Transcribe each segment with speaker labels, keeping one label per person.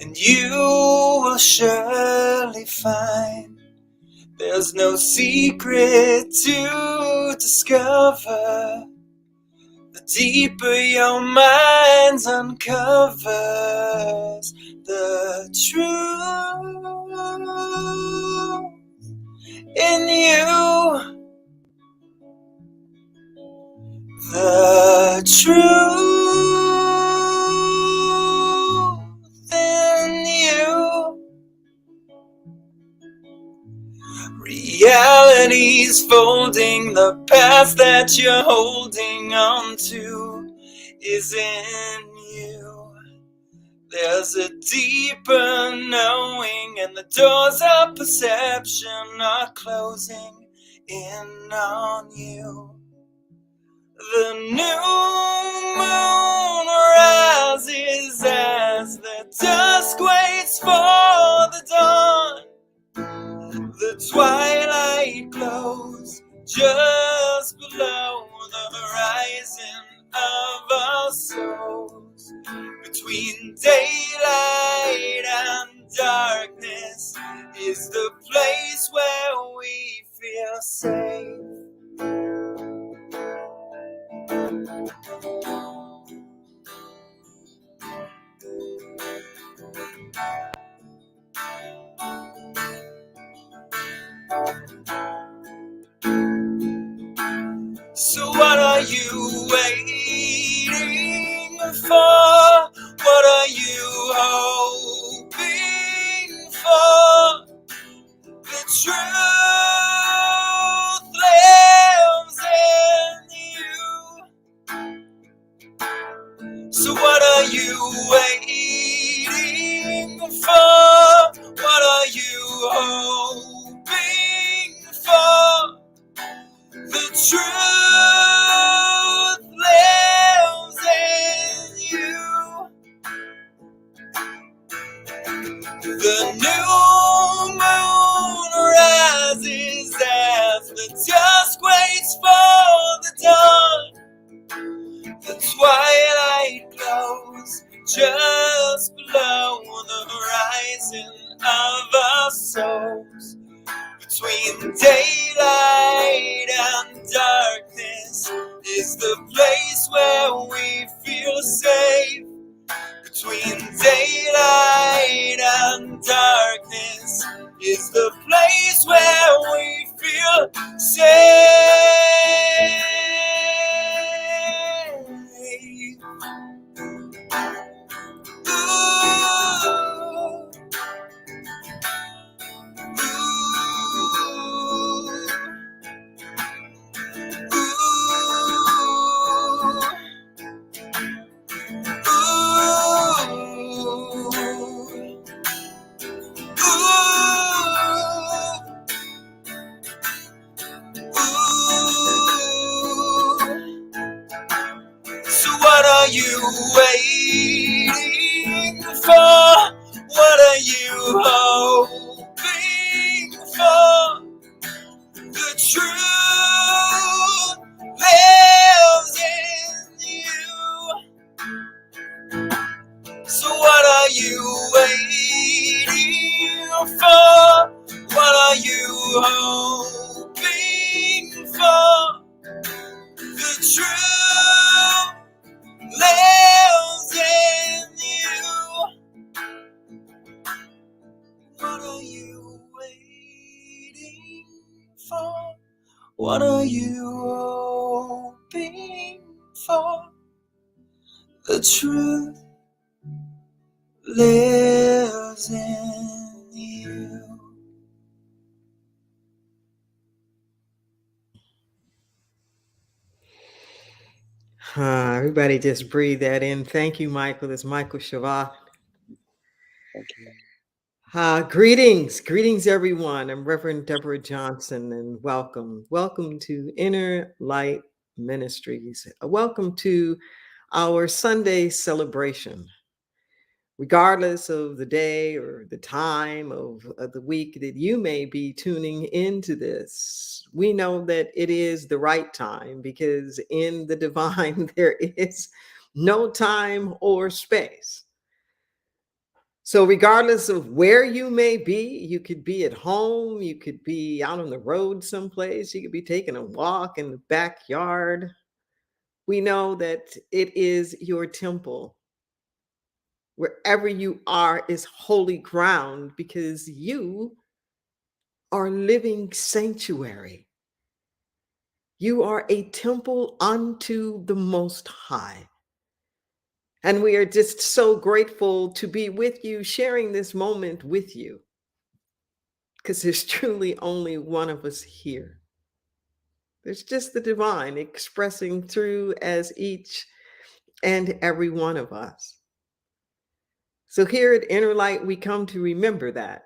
Speaker 1: and you will surely find there's no secret to discover. The deeper your mind uncovers the truth in you, the truth in you. Reality's folding, the past that you're holding on to is in you. There's a deeper knowing, and the doors of perception are closing in on you. The new moon rises as the dusk waits for the dawn. The twilight glows just below the horizon of our souls. Between daylight and darkness is the place where we feel safe. So what are you waiting for? What are you hoping for? The truth lives in you. So what are you waiting for? What are you hoping for? The truth lives in you. The new moon rises as the dusk waits for the dawn. The twilight glows just below the horizon of our souls. Between daylight and darkness is the place where we feel safe. Between daylight and darkness is the place where we feel safe. So what are you waiting for? What are you hoping for? The truth lives in you. So what are you waiting for? What are you hoping for? The truth lives in you. What are you waiting for? What are you hoping for? The truth lives in you.
Speaker 2: Everybody just breathe that in. Thank you, Michael. It's Michael Shavat.
Speaker 3: Thank you.
Speaker 2: Greetings, everyone. I'm Reverend Deborah Johnson, and welcome to Inner Light Ministries. Welcome to our Sunday celebration. Regardless of the day or the time of the week that you may be tuning into this, we know that it is the right time, because in the divine there is no time or space. So, regardless of where you may be, you could be at home, you could be out on the road someplace, you could be taking a walk in the backyard. We know that it is your temple. Wherever you are is holy ground because you are living sanctuary. You are a temple unto the Most High. And we are just so grateful to be with you, sharing this moment with you, because there's truly only one of us here. There's just the divine expressing through as each and every one of us. So here at Inner Light, we come to remember that.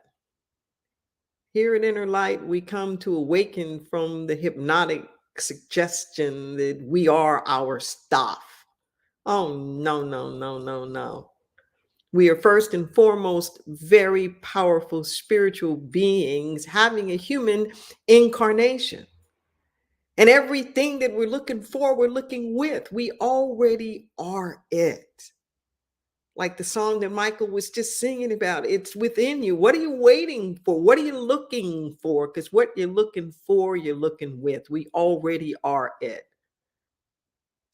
Speaker 2: Here at Inner Light, we come to awaken from the hypnotic suggestion that we are our stuff. Oh, no, no, no, no, no. We are first and foremost very powerful spiritual beings having a human incarnation. And everything that we're looking for, we're looking with. We already are it. Like the song that Michael was just singing about, it's within you. What are you waiting for? What are you looking for? Because what you're looking for, you're looking with. We already are it.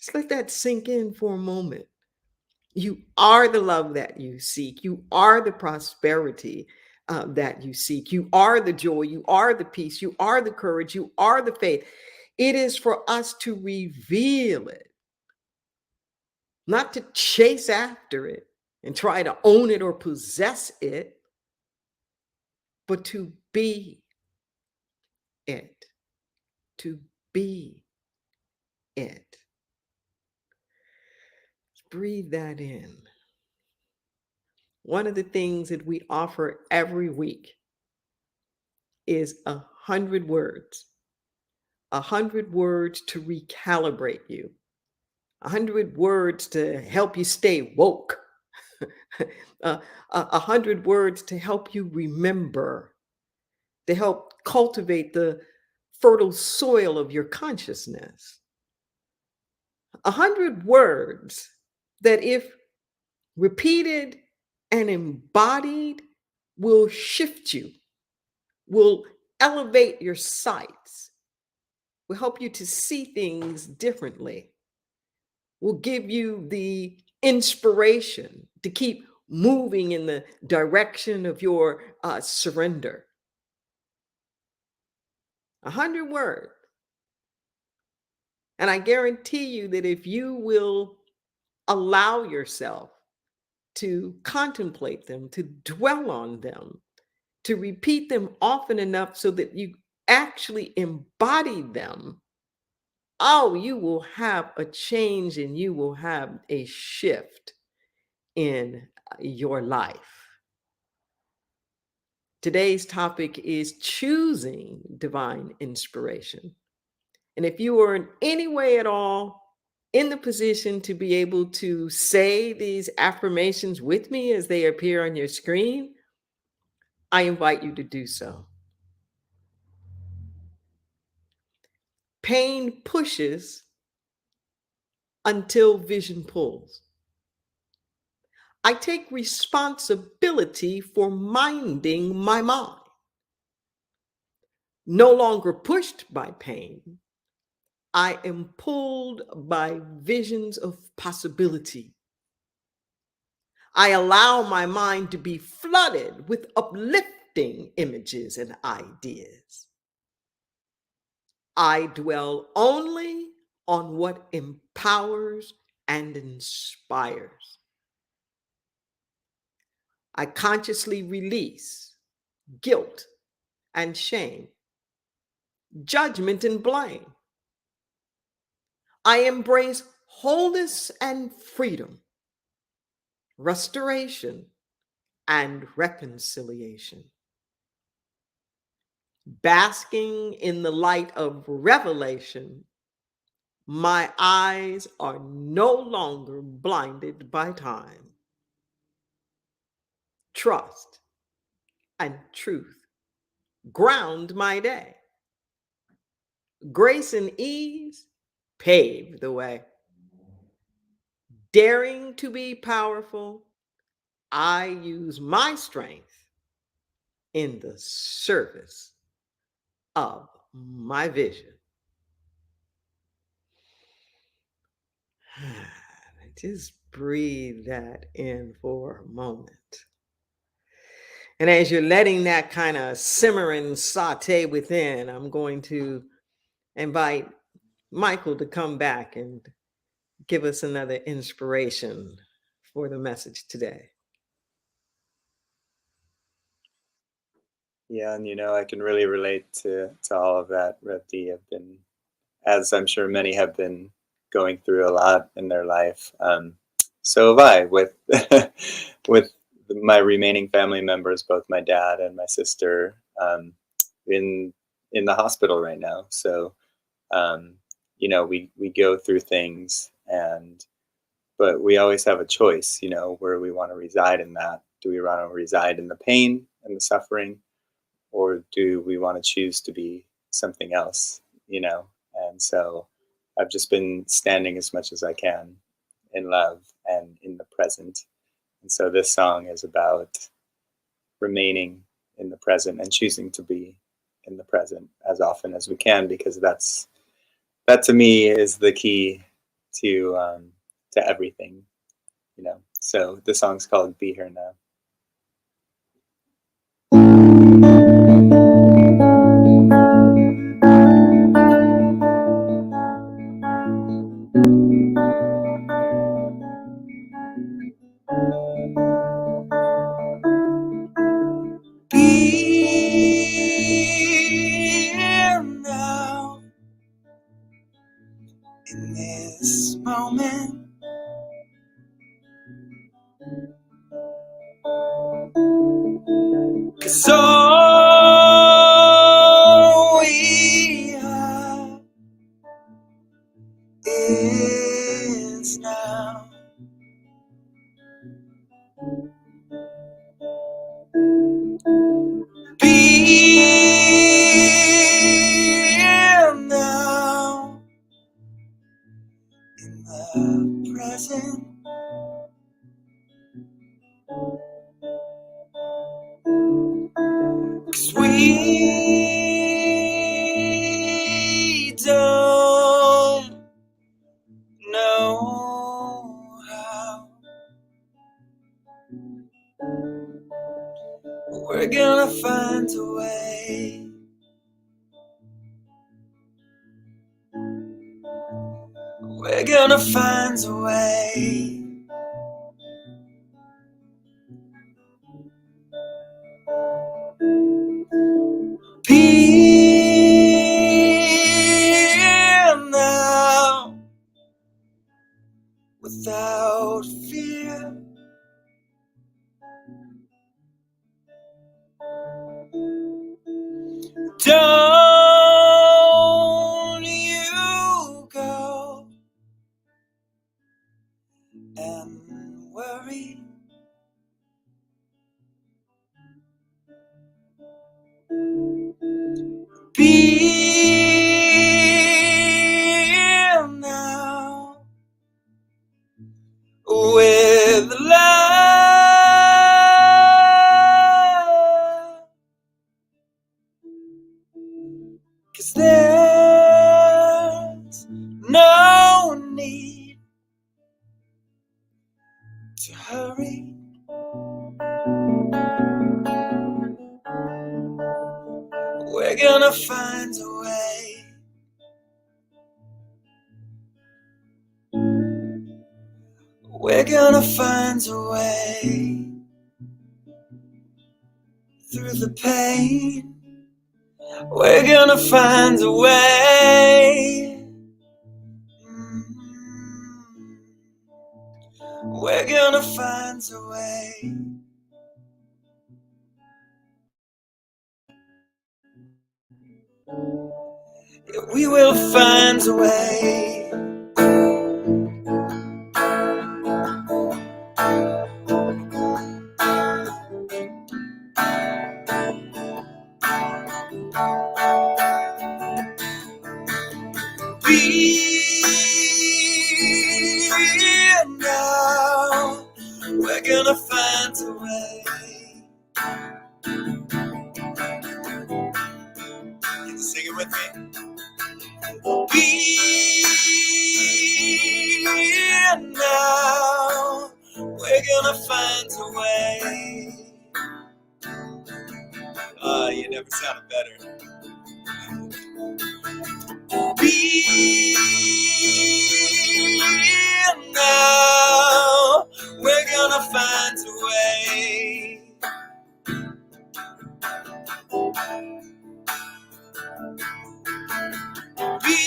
Speaker 2: Just let that sink in for a moment. You are the love that you seek. You are the prosperity that you seek. You are the joy. You are the peace. You are the courage. You are the faith. It is for us to reveal it, not to chase after it and try to own it or possess it, but to be it. To be it. Breathe that in. One of the things that we offer every week is 100 words. 100 words to recalibrate you. 100 words to help you stay woke. 100 words to help you remember, to help cultivate the fertile soil of your consciousness. 100 words that, if repeated and embodied, will shift you, will elevate your sights, will help you to see things differently, will give you the inspiration to keep moving in the direction of your surrender. 100 words. And I guarantee you that if you will allow yourself to contemplate them, to dwell on them, to repeat them often enough so that you actually embody them, oh, you will have a change and you will have a shift in your life. Today's topic is choosing divine inspiration. And if you are in any way at all in the position to be able to say these affirmations with me as they appear on your screen, I invite you to do so. Pain pushes until vision pulls. I take responsibility for minding my mind. No longer pushed by pain, I am pulled by visions of possibility. I allow my mind to be flooded with uplifting images and ideas. I dwell only on what empowers and inspires. I consciously release guilt and shame, judgment and blame. I embrace wholeness and freedom, restoration and reconciliation. Basking in the light of revelation, my eyes are no longer blinded by time. Trust and truth ground my day. Grace and ease pave the way. Daring to be powerful, I use my strength in the service of my vision. Just breathe that in for a moment. And as you're letting that kind of simmer and saute within, I'm going to invite Michael to come back and give us another inspiration for the message today.
Speaker 3: Yeah, and I can really relate to all of that, Revdi. I've been, as I'm sure many have been going through a lot in their life. So have I with with my remaining family members, both my dad and my sister, in the hospital right now. So we go through things, but we always have a choice, where we want to reside in that. Do we want to reside in the pain and the suffering, or do we want to choose to be something else? And so I've just been standing as much as I can in love and in the present. And so this song is about remaining in the present and choosing to be in the present as often as we can, because that to me is the key to everything. So the song's called "Be Here Now."
Speaker 1: Be here now in this moment. 'Cause all we have is now. Be here now in the present. 'Cause we don't know how, but we're gonna find a way. We're gonna find a way. Be here now without fear. Don't you go and worry. Be here now with love. 'Cause there's no need to hurry. We're gonna find a way. We're gonna find a way through the pain. We're gonna find a way. We're gonna find a way. Yeah, we will find a way. Be here now. We're gonna find a Can you sing it with me? Be now. We're gonna find a way. You never sounded better. Be now. We're gonna find a way. Be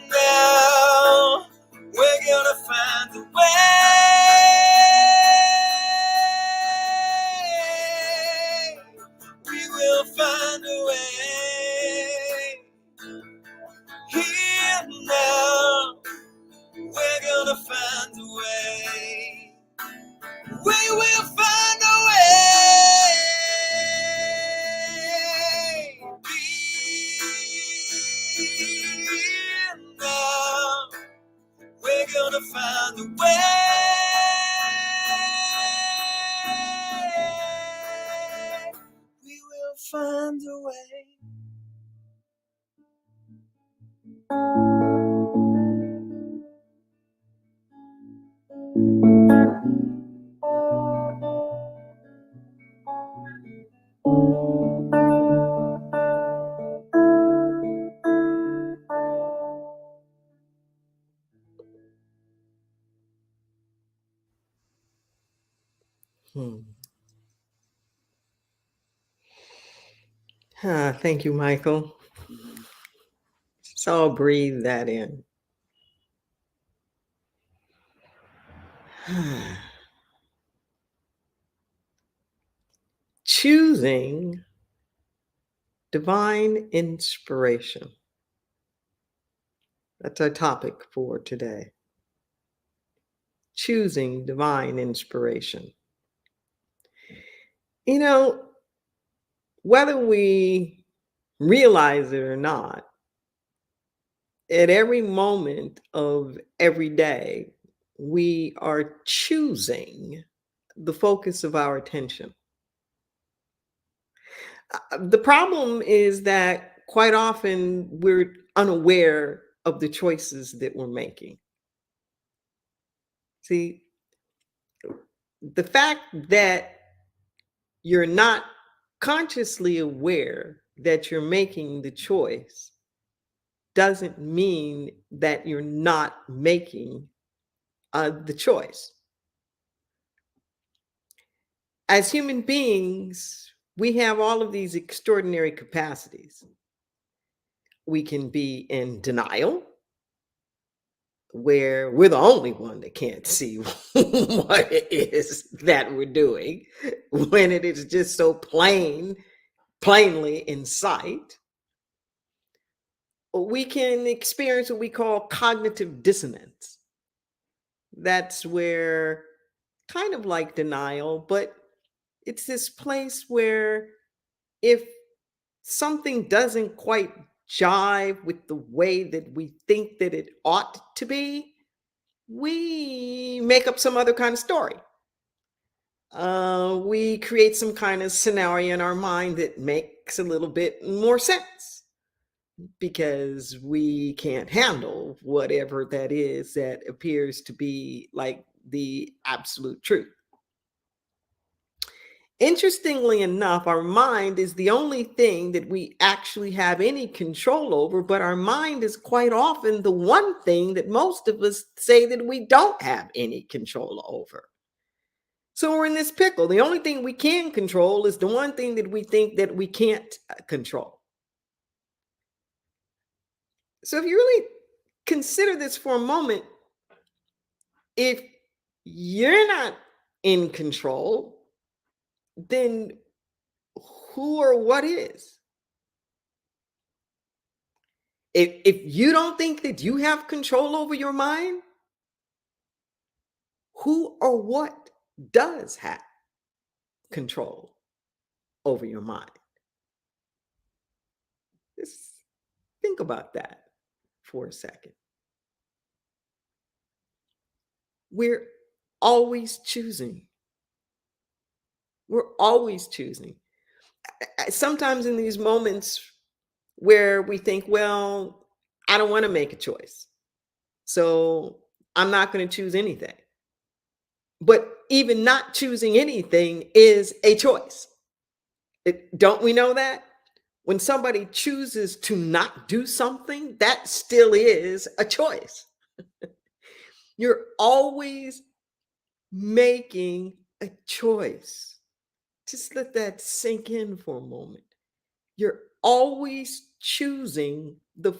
Speaker 1: now. We're gonna find a way. We will find a way. Here now. We're gonna find a way. We will find a way. Be now. We're gonna find a way. We will find a way.
Speaker 2: Thank you, Michael. So I'll breathe that in. Choosing divine inspiration. That's our topic for today. Choosing divine inspiration. You know, whether we realize it or not, at every moment of every day, we are choosing the focus of our attention. The problem is that quite often we're unaware of the choices that we're making. See, the fact that you're not consciously aware that you're making the choice doesn't mean that you're not making the choice. As human beings, we have all of these extraordinary capacities. We can be in denial, where we're the only one that can't see what it is that we're doing when it is just so plainly in sight. We can experience what we call cognitive dissonance. That's where, kind of like denial, but it's this place where if something doesn't quite jive with the way that we think that it ought to be, we make up some other kind of story. We create some kind of scenario in our mind that makes a little bit more sense because we can't handle whatever that is that appears to be like the absolute truth. Interestingly enough, our mind is the only thing that we actually have any control over, but our mind is quite often the one thing that most of us say that we don't have any control over. So we're in this pickle. The only thing we can control is the one thing that we think that we can't control. So if you really consider this for a moment, if you're not in control, then who or what is? If you don't think that you have control over your mind, who or what does have control over your mind? Just think about that for a second. We're always choosing. We're always choosing. Sometimes in these moments where we think, well, I don't want to make a choice, so I'm not going to choose anything. But even not choosing anything is a choice. Don't we know that? When somebody chooses to not do something, that still is a choice. You're always making a choice. Just let that sink in for a moment. You're always choosing the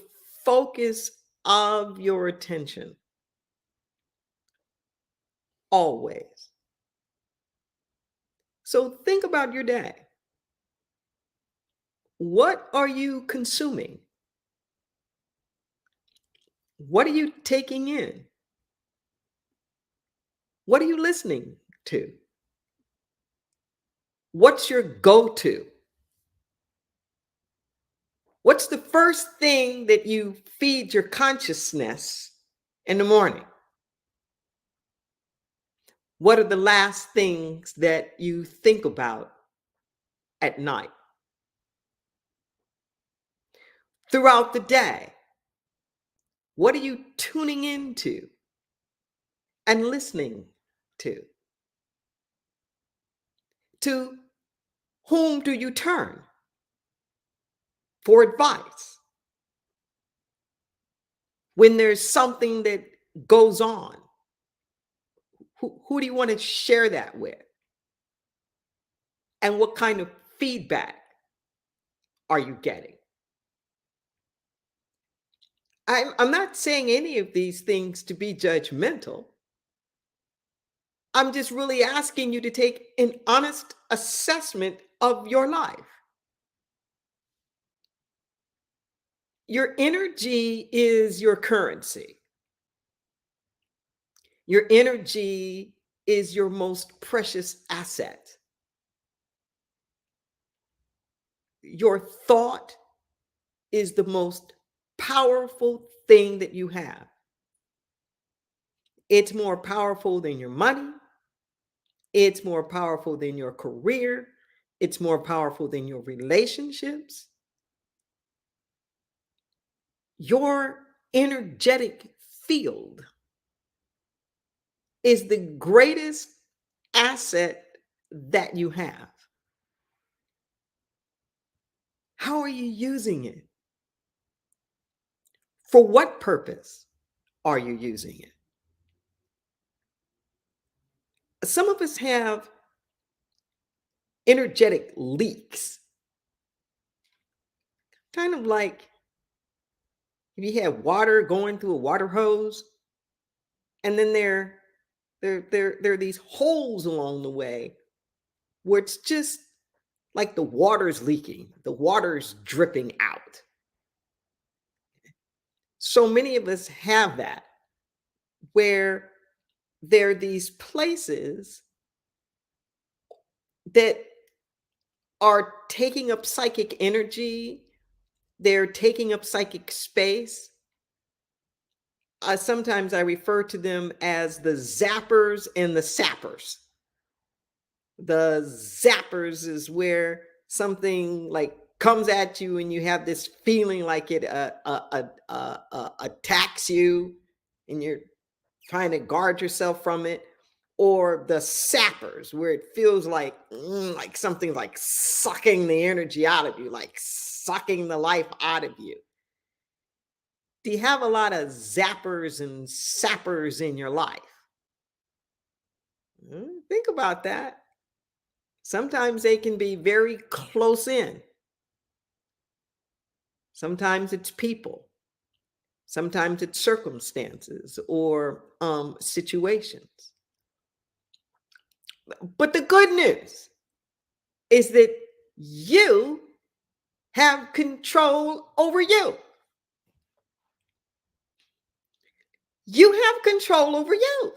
Speaker 2: focus of your attention. Always. So think about your day. What are you consuming? What are you taking in? What are you listening to? What's your go to? What's the first thing that you feed your consciousness in the morning? What are the last things that you think about at night? Throughout the day, what are you tuning into and listening to? To whom do you turn for advice when there's something that goes on? Who do you want to share that with? And what kind of feedback are you getting? I'm not saying any of these things to be judgmental. I'm just really asking you to take an honest assessment of your life. Your energy is your currency. Your energy is your most precious asset. Your thought is the most powerful thing that you have. It's more powerful than your money. It's more powerful than your career. It's more powerful than your relationships. Your energetic field is the greatest asset that you have. How are you using it? For what purpose are you using it? Some of us have energetic leaks, kind of like if you have water going through a water hose, and then there are these holes along the way where it's just like the water's leaking, the water's dripping out. So many of us have that, where there are these places that are taking up psychic energy, they're taking up psychic space. Sometimes I refer to them as the zappers and the sappers. The zappers is where something like comes at you and you have this feeling like it attacks you and you're trying to guard yourself from it. Or the sappers, where it feels like something like sucking the energy out of you, like sucking the life out of you. Do you have a lot of zappers and sappers in your life? Think about that. Sometimes they can be very close in. Sometimes it's people. Sometimes it's circumstances or situations. But the good news is that you have control over you. You have control over you.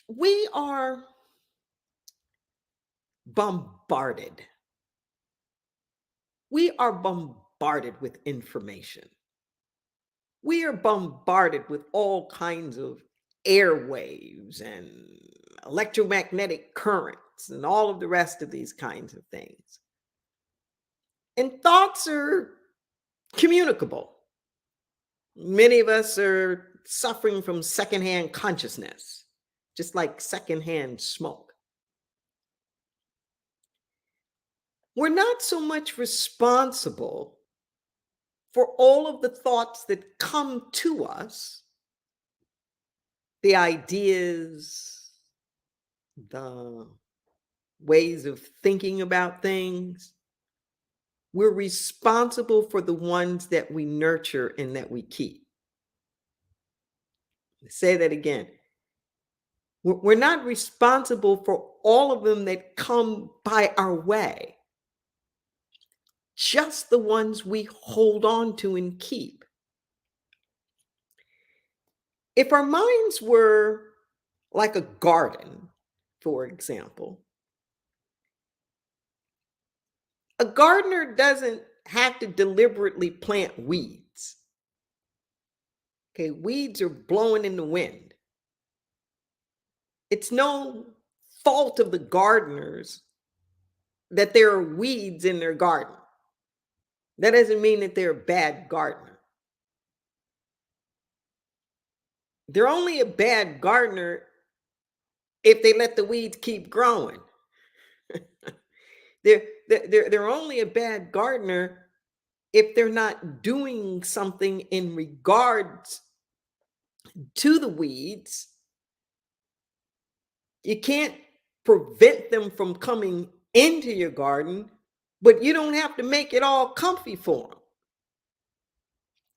Speaker 2: We are bombarded. We are bombarded with information. We are bombarded with all kinds of airwaves and electromagnetic currents and all of the rest of these kinds of things. And thoughts are communicable. Many of us are suffering from secondhand consciousness, just like secondhand smoke. We're not so much responsible for all of the thoughts that come to us, the ideas, the ways of thinking about things. We're responsible for the ones that we nurture and that we keep. Say that again. We're not responsible for all of them that come by our way, just the ones we hold on to and keep. If our minds were like a garden, for example, a gardener doesn't have to deliberately plant weeds. Okay, weeds are blowing in the wind. It's no fault of the gardeners that there are weeds in their garden. That doesn't mean that they're a bad gardener. They're only a bad gardener if they let the weeds keep growing. They're only a bad gardener if they're not doing something in regards to the weeds. You can't prevent them from coming into your garden, but you don't have to make it all comfy for them.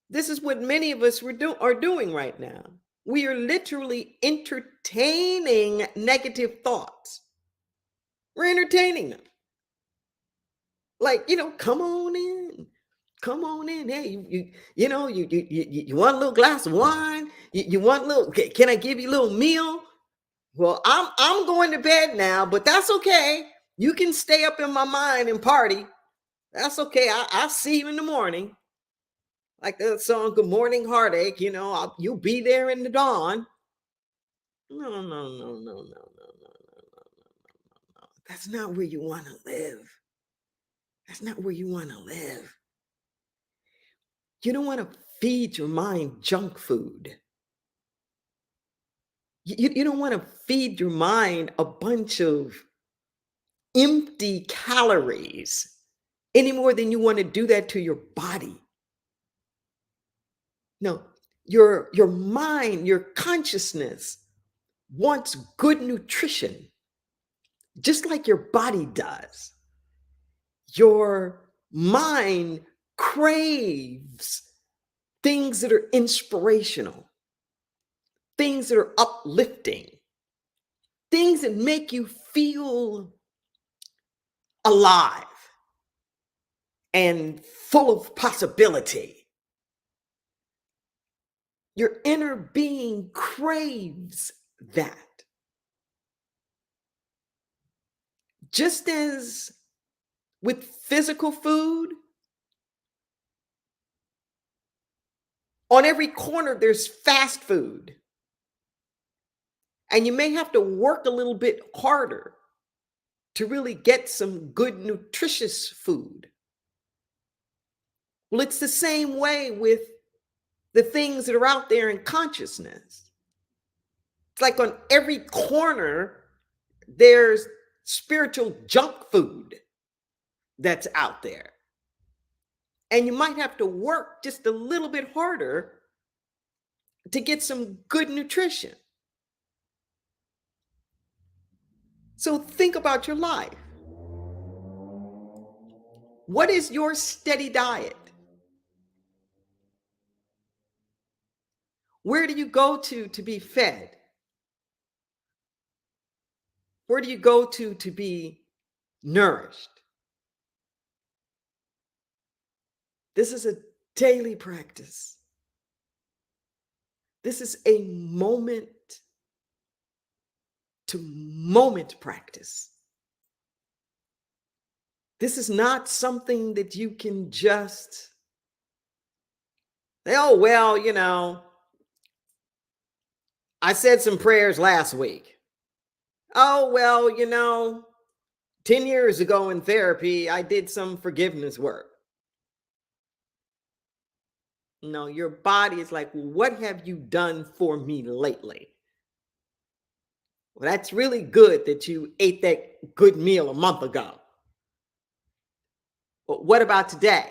Speaker 2: This is what many of us are doing right now. We are literally entertaining negative thoughts. We're entertaining them. Like, come on in. Come on in. Hey, you want a little glass of wine? You want a little, can I give you a little meal? Well, I'm going to bed now, but that's okay. You can stay up in my mind and party. That's okay. I'll see you in the morning. Like that song, Good Morning Heartache, you'll be there in the dawn. No. That's not where you want to live. That's not where you want to live. You don't want to feed your mind junk food. You don't want to feed your mind a bunch of empty calories any more than you want to do that to your body. No, your mind, your consciousness wants good nutrition, just like your body does. Your mind craves things that are inspirational, things that are uplifting, things that make you feel alive and full of possibility. Your inner being craves that. Just as with physical food, on every corner there's fast food. And you may have to work a little bit harder to really get some good, nutritious food. Well, it's the same way with the things that are out there in consciousness. It's like on every corner, there's spiritual junk food that's out there. And you might have to work just a little bit harder to get some good nutrition. So think about your life. What is your steady diet? Where do you go to be fed? Where do you go to be nourished? This is a daily practice. This is a moment to moment practice. This is not something that you can just say, oh, well, I said some prayers last week. Oh, well, 10 years ago in therapy, I did some forgiveness work. No, your body is like, well, what have you done for me lately? Well, that's really good that you ate that good meal a month ago. But what about today?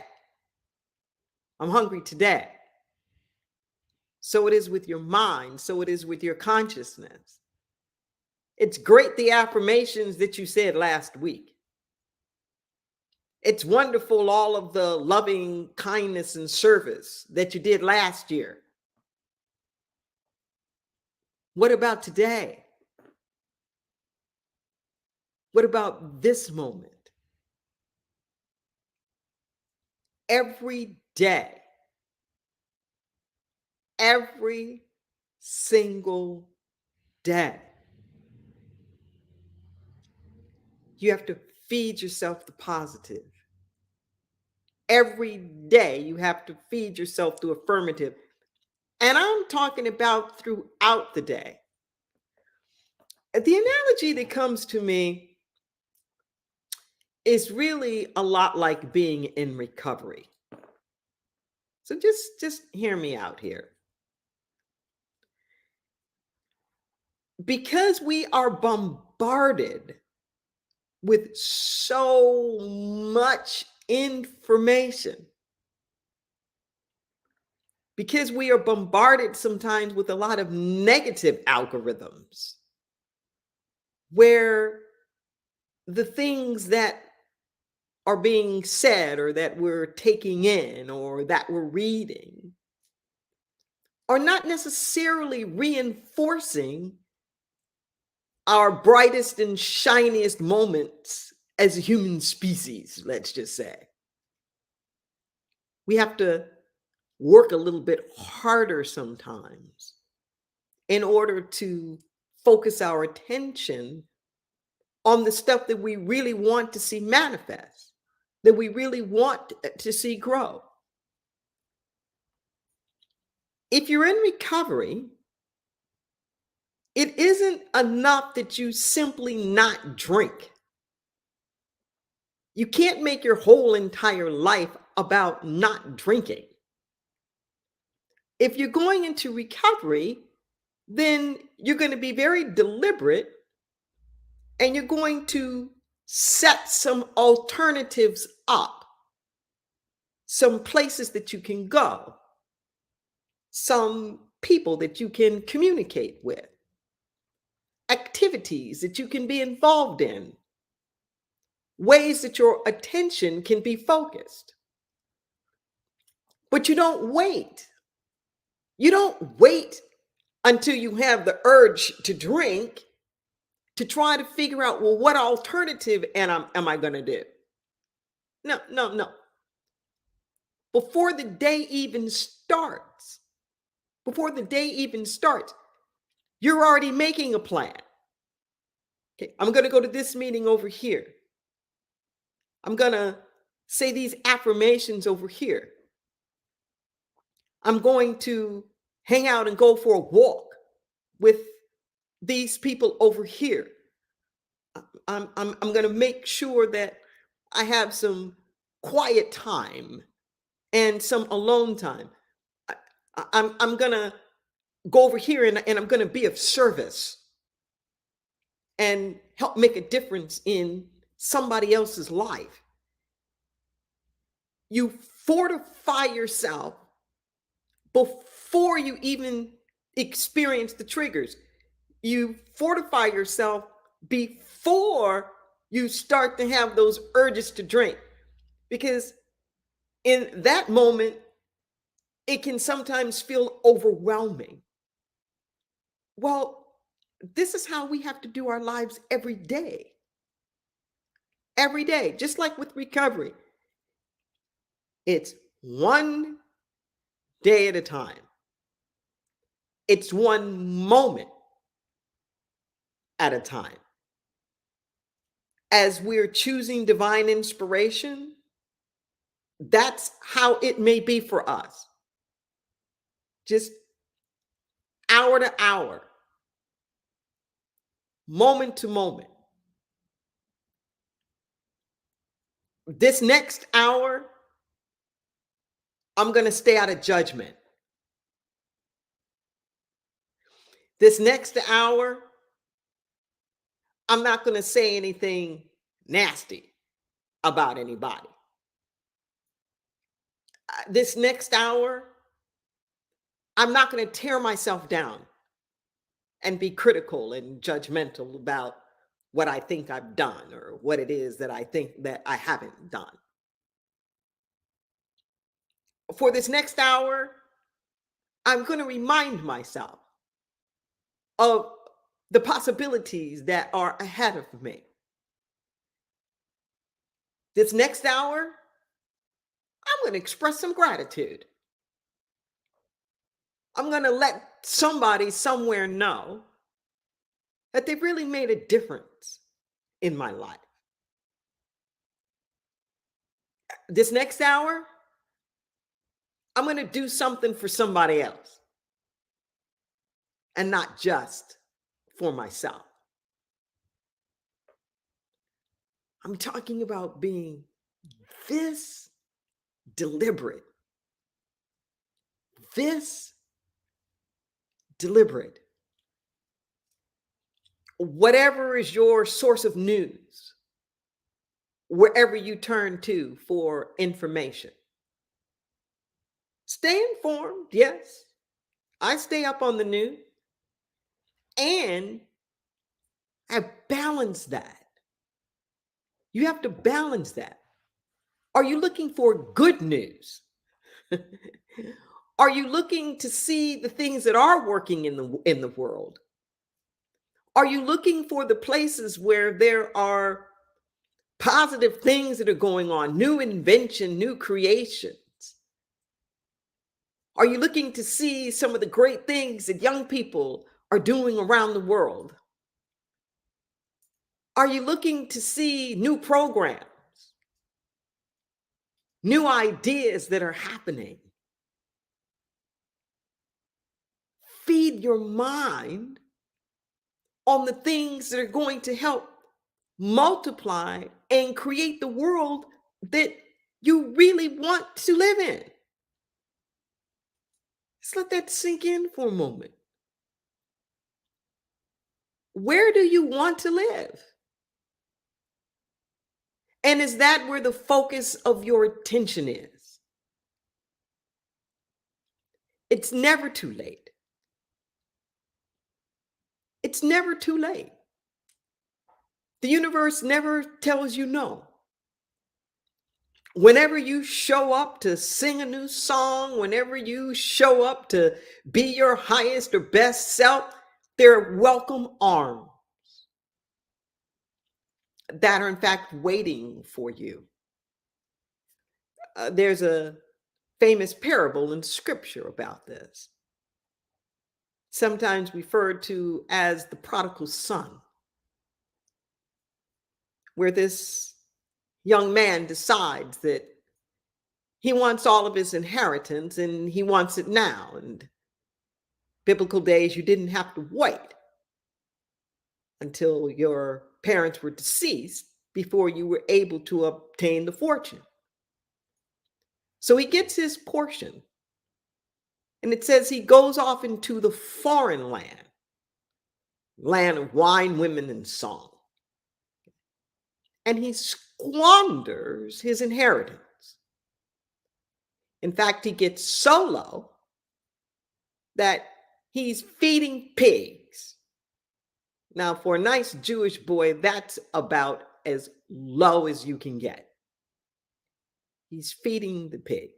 Speaker 2: I'm hungry today. So it is with your mind. So it is with your consciousness. It's great the affirmations that you said last week. It's wonderful all of the loving kindness and service that you did last year. What about today? What about this moment? Every day, every single day, you have to feed yourself the positive. Every day, you have to feed yourself the affirmative. And I'm talking about throughout the day. The analogy that comes to me is really a lot like being in recovery. So just hear me out here. Because we are bombarded with so much information, because we are bombarded sometimes with a lot of negative algorithms, where the things that are being said or that we're taking in or that we're reading are not necessarily reinforcing our brightest and shiniest moments as a human species, let's just say. We have to work a little bit harder sometimes in order to focus our attention on the stuff that we really want to see manifest, that we really want to see grow. If you're in recovery, it isn't enough that you simply not drink. You can't make your whole entire life about not drinking. If you're going into recovery, then you're going to be very deliberate and you're going to set some alternatives up, some places that you can go, some people that you can communicate with, activities that you can be involved in, ways that your attention can be focused. But you don't wait. You don't wait until you have the urge to drink to try to figure out, well, what alternative am I going to do? No. Before the day even starts, you're already making a plan. Okay, I'm going to go to this meeting over here. I'm going to say these affirmations over here. I'm going to hang out and go for a walk with these people over here. I'm going to make sure that I have some quiet time and some alone time. I'm going to go over here and I'm going to be of service and help make a difference in somebody else's life. You fortify yourself before you even experience the triggers. You fortify yourself before you start to have those urges to drink. Because in that moment, it can sometimes feel overwhelming. Well, this is how we have to do our lives every day. Every day, just like with recovery. It's one day at a time. It's one moment at a time. As we're choosing divine inspiration, that's how it may be for us. Just hour to hour, moment to moment. This next hour, I'm going to stay out of judgment. This next hour, I'm not going to say anything nasty about anybody. This next hour, I'm not going to tear myself down and be critical and judgmental about what I think I've done or what it is that I think that I haven't done. For this next hour, I'm going to remind myself of the possibilities that are ahead of me. This next hour, I'm going to express some gratitude. I'm going to let somebody somewhere know that they really made a difference in my life. This next hour, I'm going to do something for somebody else and not just for myself. I'm talking about being this deliberate. Whatever is your source of news, wherever you turn to for information, stay informed. Yes, I stay up on the news, and I balance that. You have to balance that. Are you looking for good news? Are you looking to see the things that are working in the world? Are you looking for the places where there are positive things that are going on, new invention, new creations? Are you looking to see some of the great things that young people are doing around the world? Are you looking to see new programs, new ideas that are happening? Feed your mind on the things that are going to help multiply and create the world that you really want to live in. Just let that sink in for a moment. Where do you want to live? And is that where the focus of your attention is? It's never too late. It's never too late. The universe never tells you no. Whenever you show up to sing a new song, whenever you show up to be your highest or best self, there are welcome arms that are in fact waiting for you. There's a famous parable in scripture about this, sometimes referred to as the prodigal son, where this young man decides that he wants all of his inheritance and he wants it now. And biblical days, you didn't have to wait until your parents were deceased before you were able to obtain the fortune. So he gets his portion. And it says he goes off into the foreign land of wine, women, and song. And he squanders his inheritance. In fact, he gets so low that he's feeding pigs. Now, for a nice Jewish boy, that's about as low as you can get. He's feeding the pigs.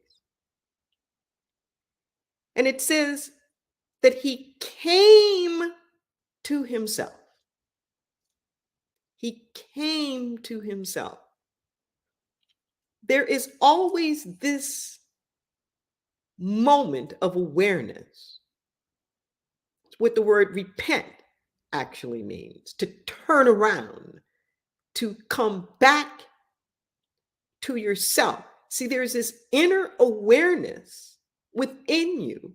Speaker 2: And it says that he came to himself. He came to himself. There is always this moment of awareness. It's what the word repent actually means: to turn around, to come back to yourself. See, there's this inner awareness within you,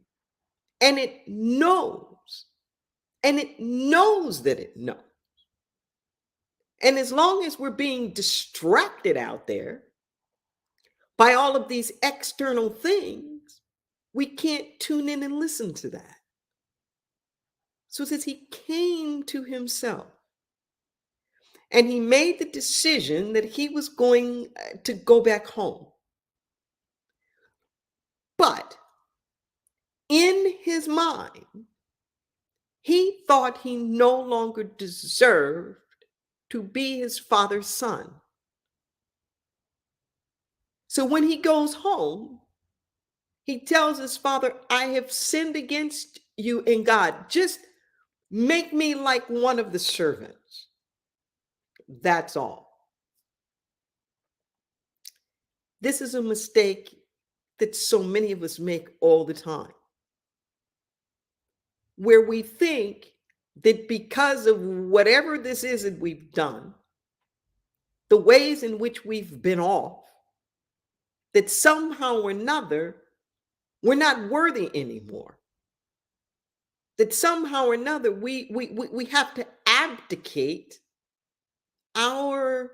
Speaker 2: and it knows that it knows. And as long as we're being distracted out there by all of these external things, we can't tune in and listen to that. So it says he came to himself and he made the decision that he was going to go back home. But in his mind, he thought he no longer deserved to be his father's son. So when he goes home, he tells his father, I have sinned against you and God. Just make me like one of the servants. That's all. This is a mistake that so many of us make all the time, where we think that because of whatever this is that we've done, the ways in which we've been off, that somehow or another, we're not worthy anymore. That somehow or another, we have to abdicate our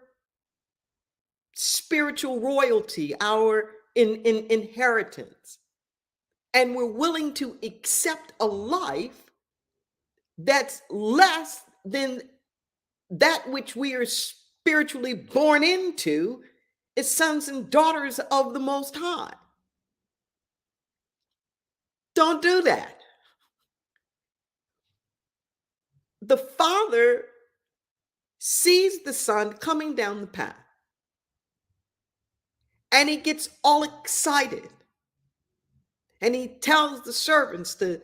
Speaker 2: spiritual royalty, our inheritance. And we're willing to accept a life that's less than that which we are spiritually born into as sons and daughters of the Most High. Don't do that. The Father sees the Son coming down the path, and he gets all excited. And he tells the servants to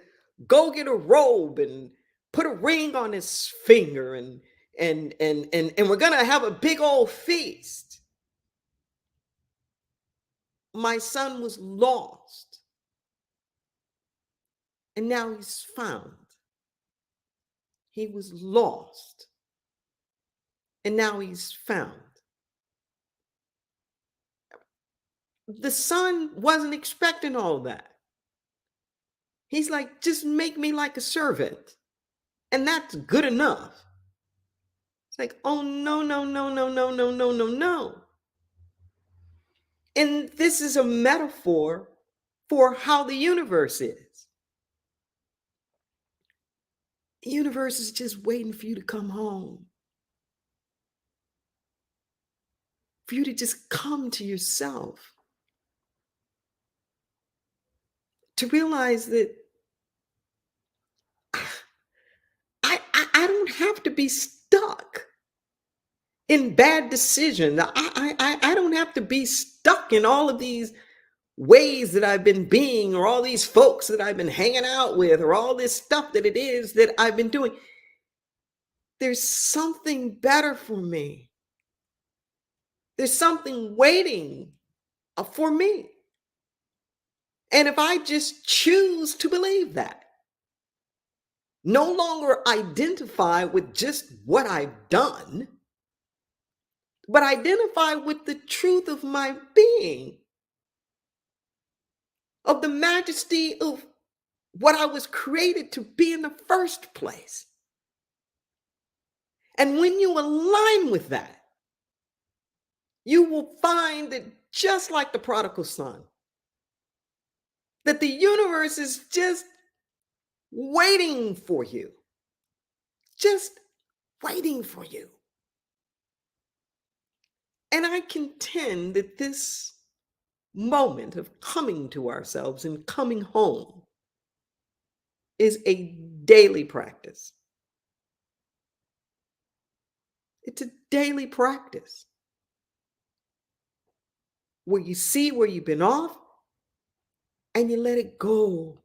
Speaker 2: go get a robe and put a ring on his finger, and we're gonna have a big old feast. My son was lost, and now he's found. He was lost, and now he's found. The son wasn't expecting all that. He's like, just make me like a servant, and that's good enough. It's like, oh, no, no, no, no, no, no, no, no, no. And this is a metaphor for how the universe is. The universe is just waiting for you to come home, for you to just come to yourself, to realize that I don't have to be stuck in bad decisions. I don't have to be stuck in all of these ways that I've been being, or all these folks that I've been hanging out with, or all this stuff that it is that I've been doing. There's something better for me. There's something waiting for me. And if I just choose to believe that, no longer identify with just what I've done, but identify with the truth of my being, of the majesty of what I was created to be in the first place. And when you align with that, you will find that just like the prodigal son, that the universe is just waiting for you, just waiting for you. And I contend that this moment of coming to ourselves and coming home is a daily practice. It's a daily practice where you see where you've been off and you let it go.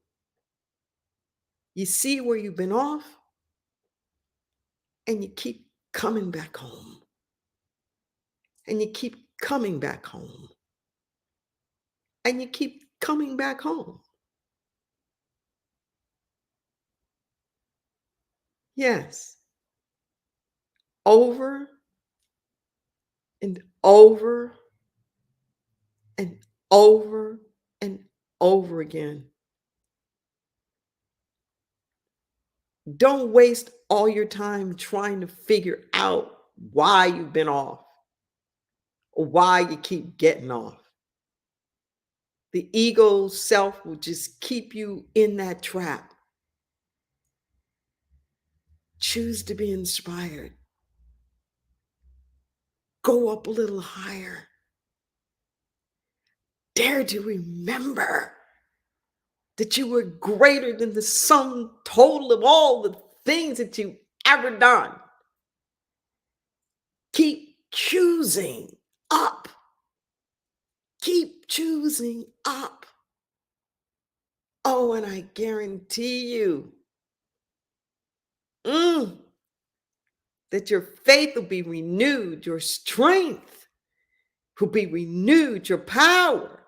Speaker 2: You see where you've been off and you keep coming back home. And you keep coming back home. And you keep coming back home. Yes. Over and over and over and over again. Don't waste all your time trying to figure out why you've been off or why you keep getting off. The ego self will just keep you in that trap. Choose to be inspired. Go up a little higher. Dare to remember that you were greater than the sum total of all the things that you've ever done. Keep choosing up. Keep choosing up. Oh, and I guarantee you that your faith will be renewed, your strength will be renewed, your power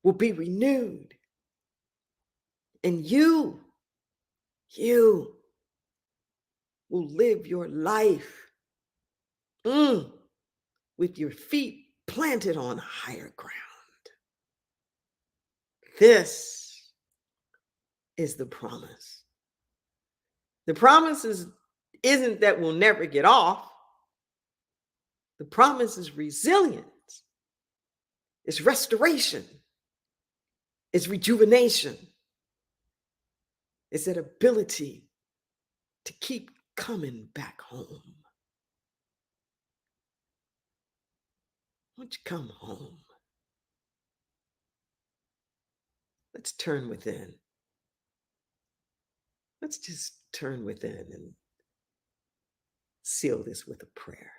Speaker 2: will be renewed. And you will live your life with your feet planted on higher ground. This is the promise. The promise isn't that we'll never get off. The promise is resilience. It's restoration. It's rejuvenation. It's that ability to keep coming back home. Won't you come home? Let's turn within. Let's just turn within and seal this with a prayer.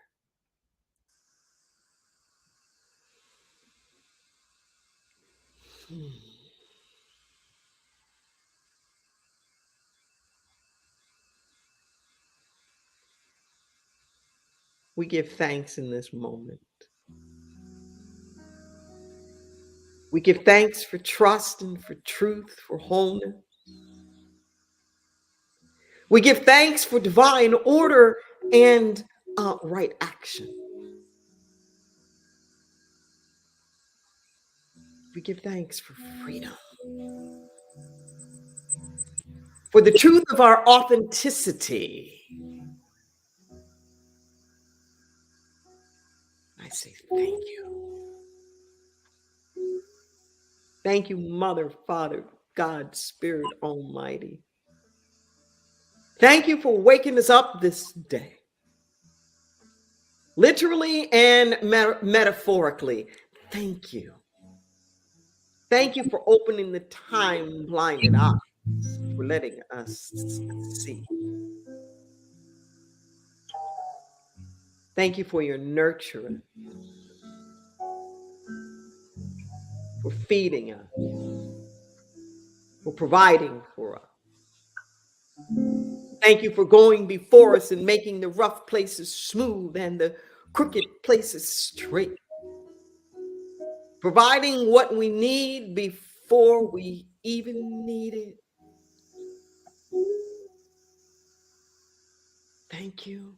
Speaker 2: We give thanks in this moment. We give thanks for trust and for truth, for wholeness. We give thanks for divine order and right action. We give thanks for freedom, for the truth of our authenticity. I say thank you. Thank you, Mother, Father, God, Spirit Almighty. Thank you for waking us up this day, literally and metaphorically. Thank you. Thank you for opening the time-blinded eyes, for letting us see. Thank you for your nurturing, for feeding us, for providing for us. Thank you for going before us and making the rough places smooth and the crooked places straight. Providing what we need before we even need it. Thank you.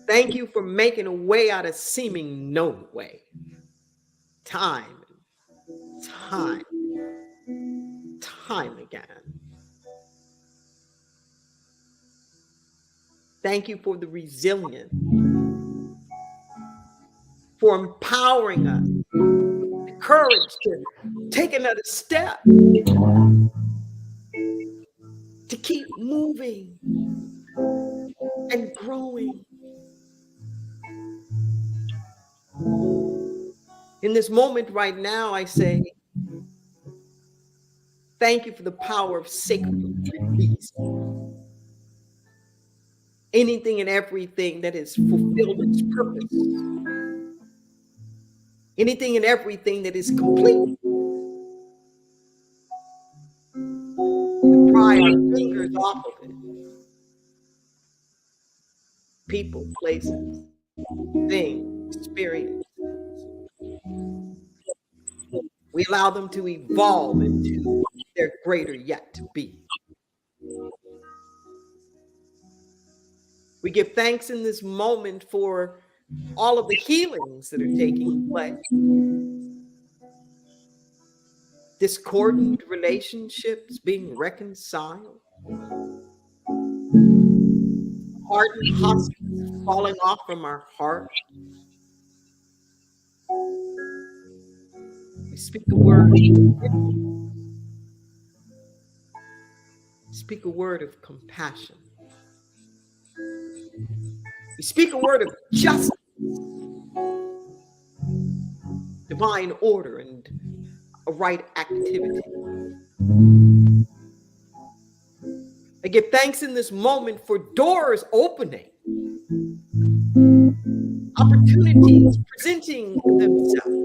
Speaker 2: Thank you for making a way out of seeming no way. Time again. Thank you for the resilience, for empowering us, the courage to take another step, to keep moving and growing. In this moment right now, I say, thank you for the power of sacred release. Anything and everything that has fulfilled its purpose. Anything and everything that is complete. We pry our fingers off of it. People, places, things, experiences. We allow them to evolve into their greater yet to be. We give thanks in this moment for all of the healings that are taking place. Discordant relationships being reconciled. hardened husks falling off from our heart. We speak a word. Speak a word of compassion. We speak a word of justice, divine order, and a right activity. I give thanks in this moment for doors opening, opportunities presenting themselves.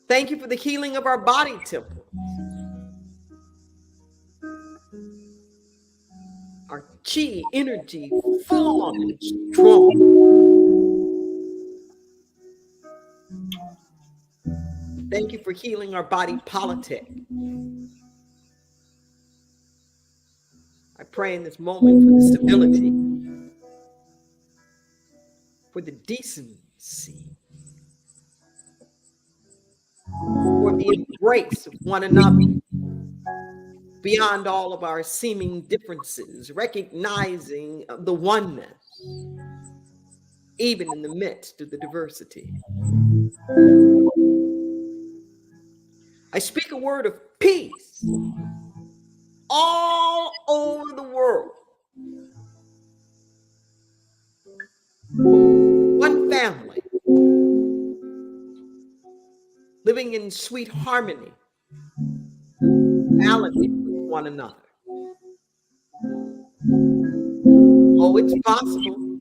Speaker 2: Thank you for the healing of our body temple, our chi energy full on and strong. Thank you for healing our body politic. I pray in this moment for the stability, for the decency, for the embrace of one another beyond all of our seeming differences, recognizing the oneness, even in the midst of the diversity. I speak a word of peace all over the world. One family living in sweet harmony, validating with one another. Oh, it's possible.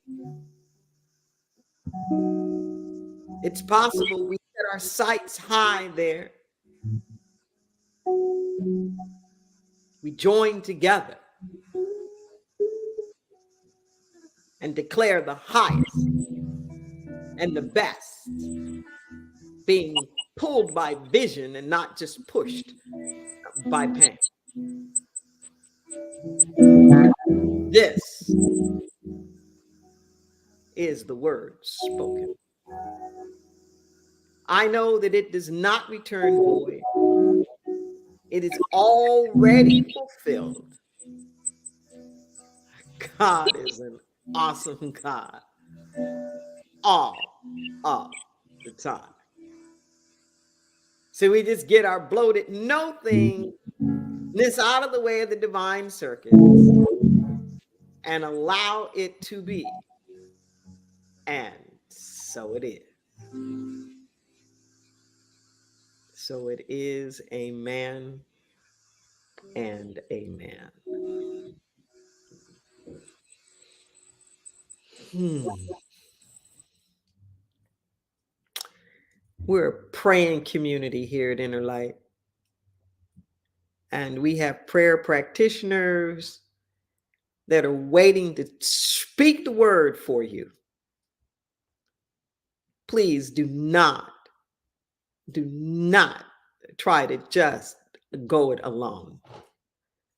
Speaker 2: It's possible. We set our sights high there. We join together and declare the highest and the best, being pulled by vision and not just pushed by pain. This is the word spoken. I know that it does not return void. It is already fulfilled. God is an awesome God all of the time. So we just get our bloated no thingness out of the way of the divine circuits and allow it to be. And so it is. So it is, amen and amen. We're a praying community here at Inner Light. And we have prayer practitioners that are waiting to speak the word for you. Please do not try to just go it alone.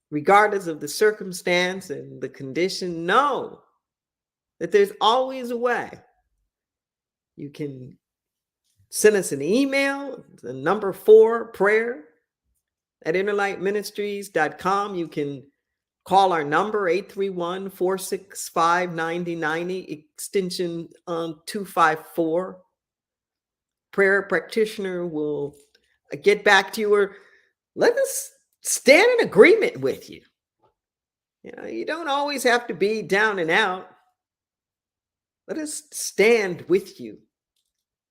Speaker 2: Regardless of the circumstance and the condition, know that there's always a way. You can send us an email, the number 4 prayer at innerlightministries.com. You can call our number 831-465-9090, extension 254. Prayer practitioner will get back to you, or let us stand in agreement with you. You know, you don't always have to be down and out. Let us stand with you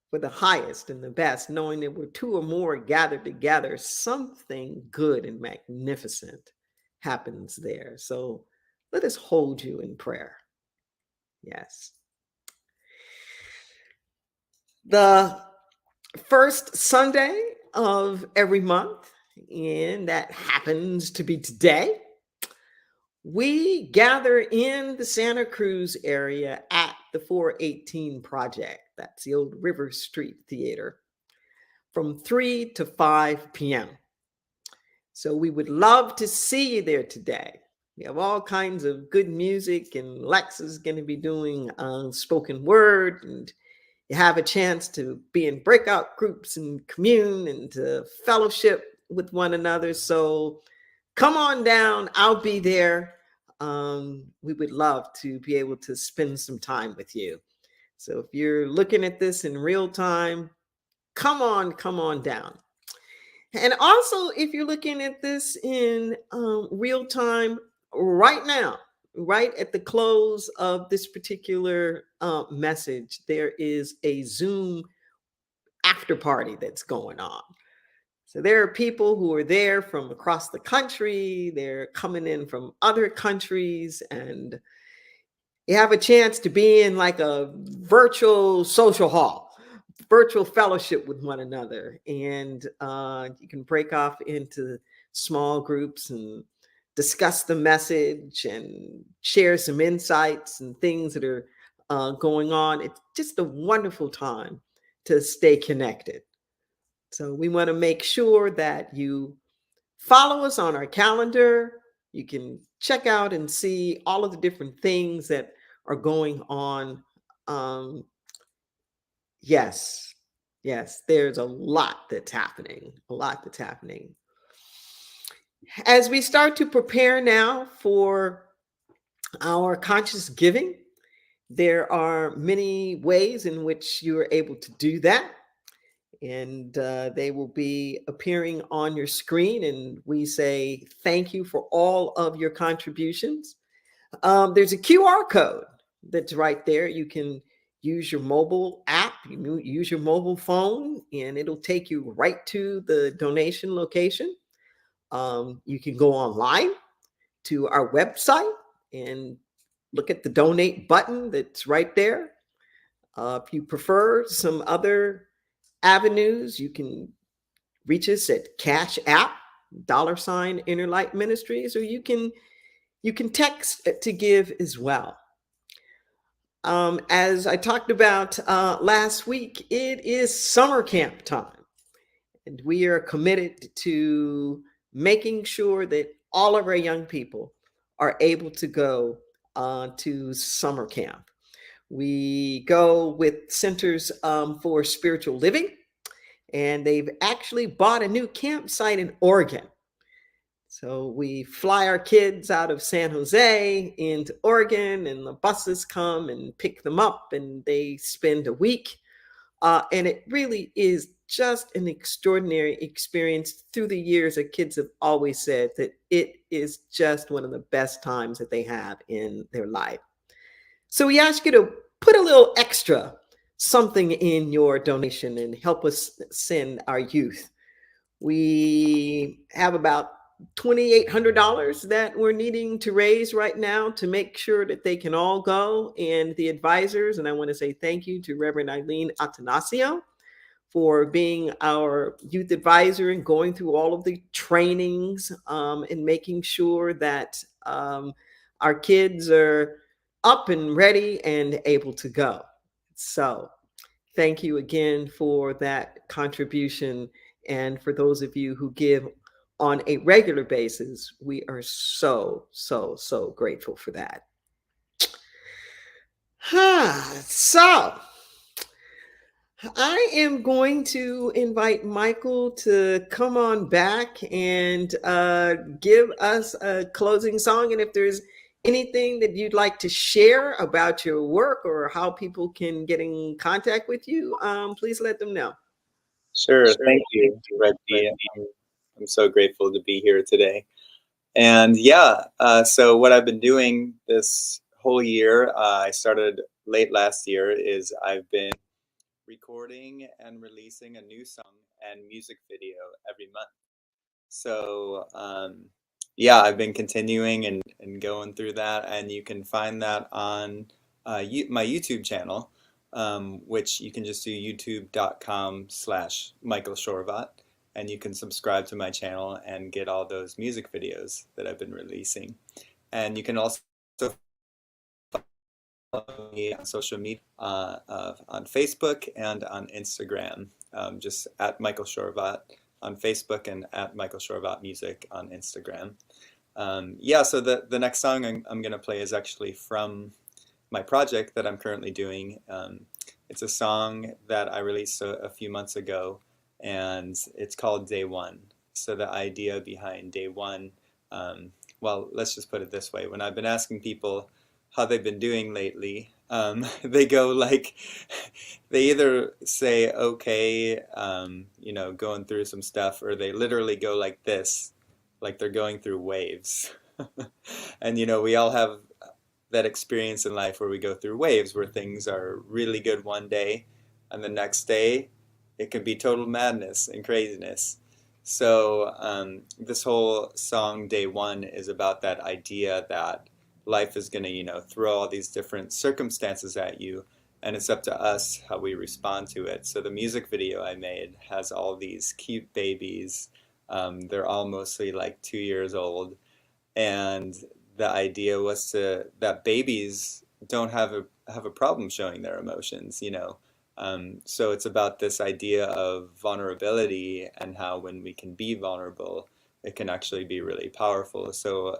Speaker 2: for the highest and the best, knowing that where 2 or more gathered together, something good and magnificent happens there. So let us hold you in prayer. Yes. The first Sunday of every month, and that happens to be today, we gather in the Santa Cruz area at the 418 Project. That's the old River Street Theater, from 3 to 5 p.m. So we would love to see you there today. We have all kinds of good music, and Lex is going to be doing spoken word, and you have a chance to be in breakout groups and commune and to fellowship with one another. So come on down. I'll be there. We would love to be able to spend some time with you. So if you're looking at this in real time, come on down. And also, if you're looking at this in real time right now, right at the close of this particular message, there is a Zoom after party that's going on. So there are people who are there from across the country, they're coming in from other countries, and you have a chance to be in like a virtual social hall, virtual fellowship with one another. And you can break off into small groups and discuss the message and share some insights and things that are going on. It's just a wonderful time to stay connected. So we want to make sure that you follow us on our calendar. You can check out and see all of the different things that are going on. Um, yes, yes, there's a lot that's happening, a lot that's happening. As we start to prepare now for our conscious giving, there are many ways in which you are able to do that. And they will be appearing on your screen. And we say thank you for all of your contributions. There's a QR code that's right there. You can use your mobile app, you use your mobile phone, and it'll take you right to the donation location. You can go online to our website and look at the donate button that's right there. If you prefer some other avenues, you can reach us at Cash App, $ Inner Light Ministries, or you can text to give as well. As I talked about last week, it is summer camp time, and we are committed to making sure that all of our young people are able to go to summer camp. We go with Centers for Spiritual Living, and they've actually bought a new campsite in Oregon. So we fly our kids out of San Jose into Oregon, and the buses come and pick them up, and they spend a week. And it really is just an extraordinary experience. Through the years, the kids have always said that it is just one of the best times that they have in their life. So we ask you to put a little extra something in your donation and help us send our youth. We have about $2,800 that we're needing to raise right now to make sure that they can all go. And the advisors, and I want to say thank you to Reverend Eileen Atanasio for being our youth advisor and going through all of the trainings and making sure that our kids are up and ready and able to go. So thank you again for that contribution. And for those of you who give on a regular basis, we are so, so, so grateful for that. So I am going to invite Michael to come on back and give us a closing song. And if there's anything that you'd like to share about your work or how people can get in contact with you, please let them know.
Speaker 3: Sure. Thank you, Reggie. I'm so grateful to be here today. And so what I've been doing this whole year, I started late last year, is I've been recording and releasing a new song and music video every month. So I've been continuing and going through that, and you can find that on my YouTube channel, which you can just do youtube.com/Michael Shorvat, and you can subscribe to my channel and get all those music videos that I've been releasing. And you can also follow me on social media on Facebook and on Instagram, just at Michael Shorvat on Facebook and at Michael Shorvat Music on Instagram. So the next song I'm going to play is actually from my project that I'm currently doing. It's a song that I released a few months ago, and it's called Day One. So the idea behind Day One well, let's just put it this way. When I've been asking people how they've been doing lately, they go like, they either say, okay, going through some stuff, or they literally go like this, like they're going through waves. And, we all have that experience in life where we go through waves, where things are really good one day, and the next day it can be total madness and craziness. So this whole song, Day One, is about that idea that life is going to, throw all these different circumstances at you, and it's up to us how we respond to it. So the music video I made has all these cute babies. They're all mostly like 2 years old, and the idea was that babies don't have a problem showing their emotions. So it's about this idea of vulnerability, and how when we can be vulnerable, it can actually be really powerful. So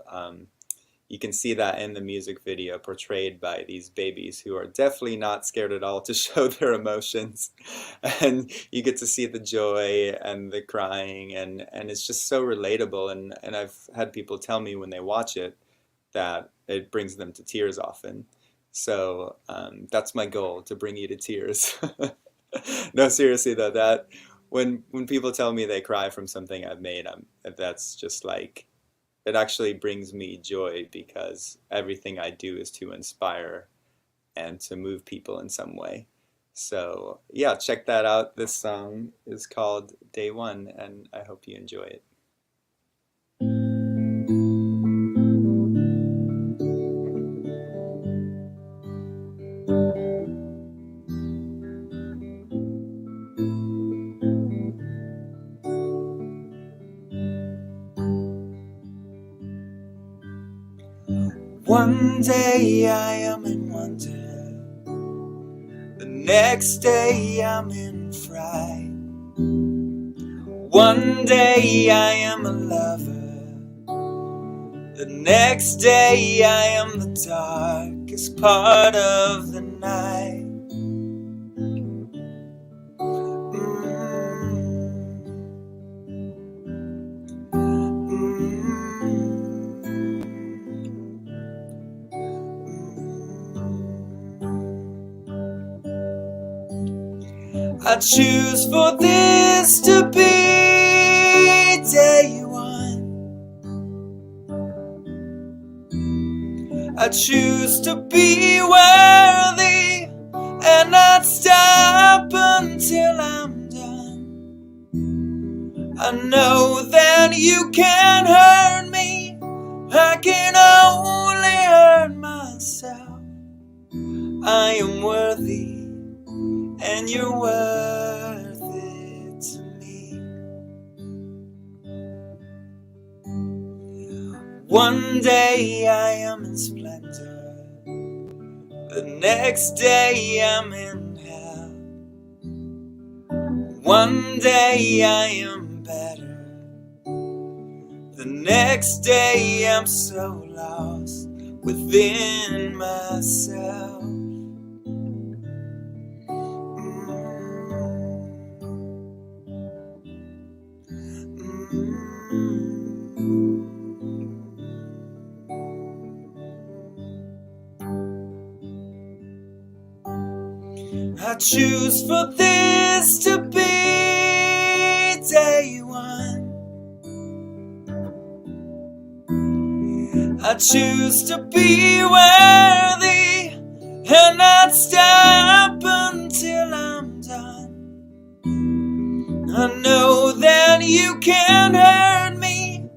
Speaker 3: you can see that in the music video, portrayed by these babies who are definitely not scared at all to show their emotions. And you get to see the joy and the crying, and it's just so relatable. And I've had people tell me when they watch it that it brings them to tears often. So that's my goal, to bring you to tears. No, seriously though, that when people tell me they cry from something I've made, that's just like, it actually brings me joy, because everything I do is to inspire and to move people in some way. So yeah, check that out. This song is called Day One, and I hope you enjoy it.
Speaker 1: One day I am in wonder, the next day I'm in fright. One day I am a lover, the next day I am the darkest part of the night. I choose for this to be day one. I choose to be worthy and not stop until I'm done. I know that you can't hurt me, I can only hurt myself. I am worthy and you're worth it to me. One day I am in splendor, the next day I'm in hell. One day I am better, the next day I'm so lost within myself. I choose for this to be day one. I choose to be worthy and not stop until I'm done. I know that you can't hurt me,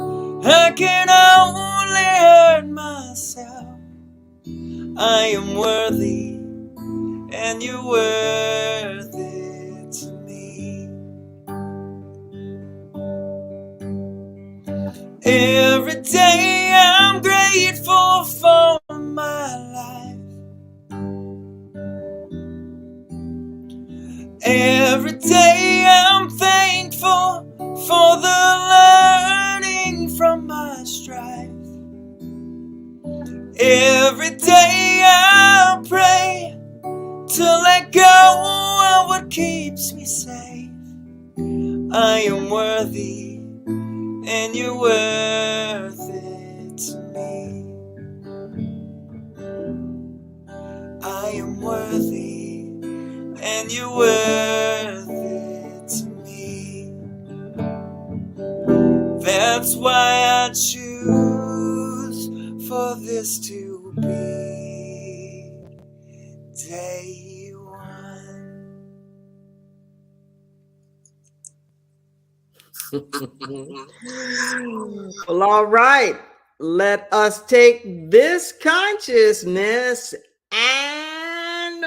Speaker 1: I can only hurt myself. I am worthy and you're worth it to me. Every day I'm grateful for my life. Every day I'm thankful for the learning from my strife. Every day I pray to let go of what keeps me safe. I am worthy and you're worth it. and you're worth it to me. That's why I choose for this to be day one.
Speaker 2: Well, all right. Let us take this consciousness and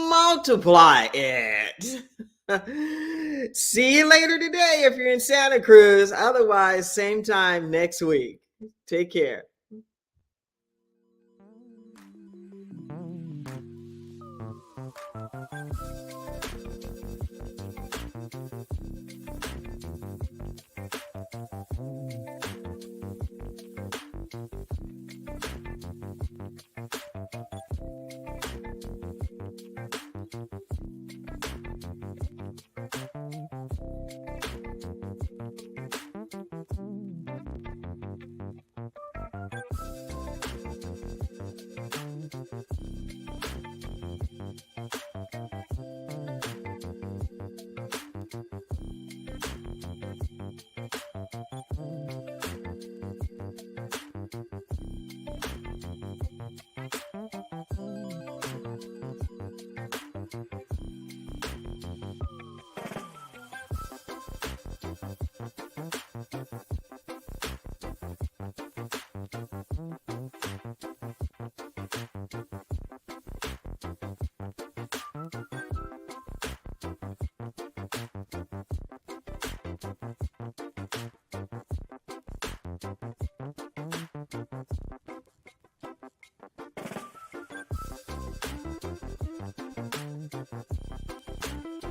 Speaker 2: multiply it. See you later today if you're in Santa Cruz. Otherwise, same time next week. Take care.